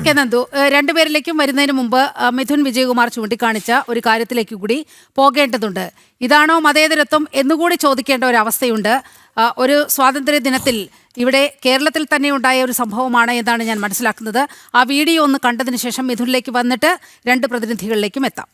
Okay Nandu, രണ്ടുപേരിലേക്കും വരുന്നതിന് മുമ്പ് മിഥുൻ വിജയകുമാർ ചൂണ്ടിക്കാണിച്ച ഒരു കാര്യത്തിലേക്ക് കൂടി പോകേണ്ടതുണ്ട്. ഇതാണോ മതേതരത്വം എന്നുകൂടി ചോദിക്കേണ്ട ഒരു അവസ്ഥയുണ്ട്. ഒരു സ്വാതന്ത്ര്യ ദിനത്തിൽ ഇവിടെ കേരളത്തിൽ തന്നെ ഉണ്ടായ ഒരു സംഭവമാണ് എന്നാണ് ഞാൻ മനസ്സിലാക്കുന്നത്. ആ വീഡിയോ ഒന്ന് കണ്ടതിന് ശേഷം മിഥുനിലേക്ക് വന്നിട്ട് രണ്ട് പ്രതിനിധികളിലേക്കും എത്താം.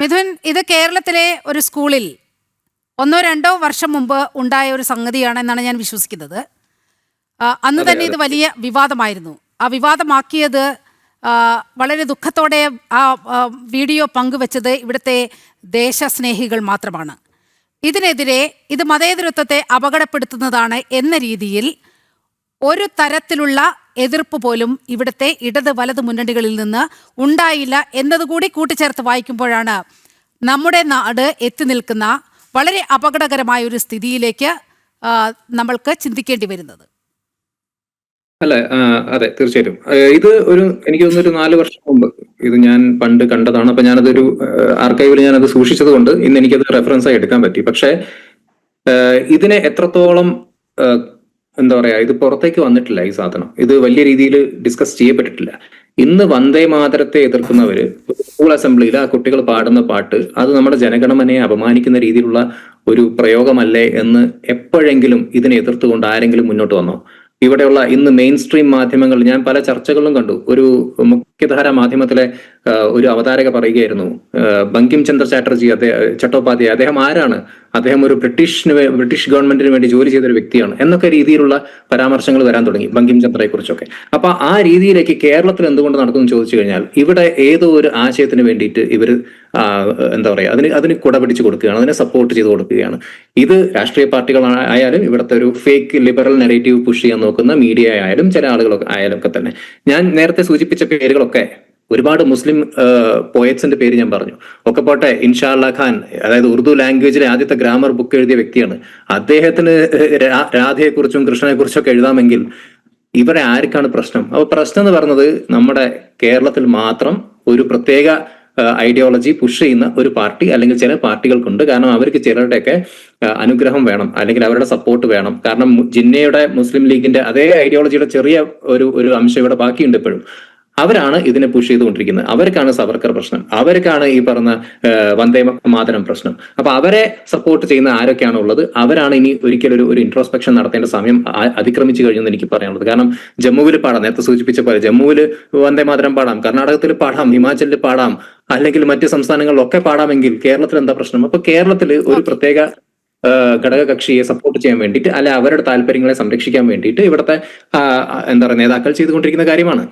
മിഥുൻ, ഇത് കേരളത്തിലെ ഒരു സ്കൂളിൽ 1-2 വർഷം മുമ്പ് ഉണ്ടായ ഒരു സംഗതിയാണെന്നാണ് ഞാൻ വിശ്വസിക്കുന്നത്. അന്ന് തന്നെ ഇത് വലിയ വിവാദമായിരുന്നു. ആ വിവാദമാക്കിയത് വളരെ ദുഃഖത്തോടെ ആ വീഡിയോ പങ്കുവെച്ചത് ഇവിടുത്തെ ദേശസ്നേഹികൾ മാത്രമാണ്. ഇതിനെതിരെ ഇത് മതേതരത്വത്തെ അപകടപ്പെടുത്തുന്നതാണ് എന്ന രീതിയിൽ ഒരു തരത്തിലുള്ള എതിർപ്പ് പോലും ഇവിടുത്തെ ഇടത് വലത് മുന്നണികളിൽ നിന്ന് ഉണ്ടായില്ല എന്നതുകൂടി കൂട്ടിച്ചേർത്ത് വായിക്കുമ്പോഴാണ് നമ്മുടെ നാട് എത്തി നിൽക്കുന്ന വളരെ അപകടകരമായ ഒരു സ്ഥിതിയിലേക്ക് നമ്മൾക്ക് ചിന്തിക്കേണ്ടി വരുന്നത്. അതെ, തീർച്ചയായിട്ടും. ഇത് എനിക്ക് തോന്നുന്നു 4 വർഷം മുമ്പ് ഇത് ഞാൻ പണ്ട് കണ്ടതാണ്. അപ്പൊ ഞാനതൊരു ആർക്കൈവിൽ ഞാനത് സൂക്ഷിച്ചത് കൊണ്ട് ഇന്ന് എനിക്കത് റെഫറൻസ് ആയി എടുക്കാൻ പറ്റി. പക്ഷെ ഇതിനെ എത്രത്തോളം എന്താ പറയാ, ഇത് പുറത്തേക്ക് വന്നിട്ടില്ല. ഈ സാധനം ഇത് വലിയ രീതിയിൽ ഡിസ്കസ് ചെയ്യപ്പെട്ടിട്ടില്ല. ഇന്ന് വന്ദേ മാതരത്തെ എതിർക്കുന്നവര് സ്കൂൾ അസംബ്ലിയിൽ ആ കുട്ടികൾ പാടുന്ന പാട്ട് അത് നമ്മുടെ ജനഗണമനയെ അപമാനിക്കുന്ന രീതിയിലുള്ള ഒരു പ്രയോഗമല്ലേ എന്ന് എപ്പോഴെങ്കിലും ഇതിനെ എതിർത്തുകൊണ്ട് ആരെങ്കിലും മുന്നോട്ട് വന്നോ? ഇവിടെയുള്ള ഇന്ന് മെയിൻ സ്ട്രീം മാധ്യമങ്ങൾ, ഞാൻ പല ചർച്ചകളിലും കണ്ടു, ഒരു മുഖ്യധാര മാധ്യമത്തിലെ ഒരു അവതാരക പറയുകയായിരുന്നു, ബങ്കിം ചന്ദ്ര ചാറ്റർജി ചട്ടോപാധ്യായ അദ്ദേഹം ആരാണ്, അദ്ദേഹം ഒരു ബ്രിട്ടീഷ് ഗവൺമെന്റിന് വേണ്ടി ജോലി ചെയ്ത ഒരു വ്യക്തിയാണ് എന്നൊക്കെ രീതിയിലുള്ള പരാമർശങ്ങൾ വരാൻ തുടങ്ങി ബങ്കിം ചന്ദ്രയെ കുറിച്ചൊക്കെ. അപ്പൊ ആ രീതിയിലേക്ക് കേരളത്തിൽ എന്തുകൊണ്ട് നടക്കുന്നു ചോദിച്ചു കഴിഞ്ഞാൽ ഇവിടെ ഏതോ ഒരു ആശയത്തിന് വേണ്ടിയിട്ട് ഇവർ എന്താ പറയാ അതിന് കുട പിടിച്ചു കൊടുക്കുകയാണ്, അതിനെ സപ്പോർട്ട് ചെയ്ത് കൊടുക്കുകയാണ്. ഇത് രാഷ്ട്രീയ പാർട്ടികൾ ആയാലും ഇവിടുത്തെ ഒരു ഫേക്ക് ലിബറൽ നെറേറ്റീവ് പുഷ് ചെയ്യാൻ നോക്കുന്ന മീഡിയ ആയാലും ചില ആളുകളൊക്കെ ആയാലും ഒക്കെ തന്നെ. ഞാൻ നേരത്തെ സൂചിപ്പിച്ച പേരുകളൊക്കെ ഒരുപാട് മുസ്ലിം പോയറ്റ്സിന്റെ പേര് ഞാൻ പറഞ്ഞു. ഒക്കെ പോട്ടെ, ഇൻഷാ ഖാൻ, അതായത് ഉറുദു ലാംഗ്വേജിലെ ആദ്യത്തെ ഗ്രാമർ ബുക്ക് എഴുതിയ വ്യക്തിയാണ്. അദ്ദേഹത്തിന് രാധയെക്കുറിച്ചും കൃഷ്ണനെ കുറിച്ചും ഒക്കെ എഴുതാമെങ്കിൽ ഇവരെ ആർക്കാണ് പ്രശ്നം? അപ്പൊ പ്രശ്നം എന്ന് പറയുന്നത് നമ്മുടെ കേരളത്തിൽ മാത്രം ഒരു പ്രത്യേക ഐഡിയോളജി പുഷ് ചെയ്യുന്ന ഒരു പാർട്ടി അല്ലെങ്കിൽ ചില പാർട്ടികൾക്കുണ്ട്. കാരണം അവർക്ക് ചിലരുടെയൊക്കെ അനുഗ്രഹം വേണം, അല്ലെങ്കിൽ അവരുടെ സപ്പോർട്ട് വേണം. കാരണം ജിന്നയുടെ മുസ്ലിം ലീഗിന്റെ അതേ ഐഡിയോളജിയുടെ ചെറിയ ഒരു അംശം ഇവിടെ ബാക്കിയുണ്ട് ഇപ്പോഴും. അവരാണ് ഇതിനെ പുഷ് ചെയ്തുകൊണ്ടിരിക്കുന്നത്. അവർക്കാണ് സവർക്കർ പ്രശ്നം, അവർക്കാണ് ഈ പറഞ്ഞ വന്ദേ മാതരം പ്രശ്നം. അപ്പൊ അവരെ സപ്പോർട്ട് ചെയ്യുന്ന ആരൊക്കെയാണ് ഉള്ളത്, അവരാണ് ഇനി ഒരിക്കലും ഒരു ഇൻട്രോസ്പെക്ഷൻ നടത്തേണ്ട സമയം അതിക്രമിച്ചു കഴിഞ്ഞെന്ന് എനിക്ക് പറയാനുള്ളത്. കാരണം ജമ്മുവിൽ പാടാം, നേരത്തെ സൂചിപ്പിച്ച പോലെ ജമ്മുവിൽ വന്ദേ മാതരം പാടാം, കർണാടകത്തിൽ പാടാം, ഹിമാചലിൽ പാടാം, അല്ലെങ്കിൽ മറ്റ് സംസ്ഥാനങ്ങളിലൊക്കെ പാടാമെങ്കിൽ കേരളത്തിൽ എന്താ പ്രശ്നം? അപ്പൊ കേരളത്തിൽ ഒരു പ്രത്യേക ഘടകകക്ഷിയെ സപ്പോർട്ട് ചെയ്യാൻ വേണ്ടിയിട്ട്, അല്ലെ അവരുടെ താല്പര്യങ്ങളെ സംരക്ഷിക്കാൻ വേണ്ടിയിട്ട് ഇവിടുത്തെ എന്താ പറയുക നേതാക്കൾ ചെയ്തുകൊണ്ടിരിക്കുന്ന കാര്യമാണ്.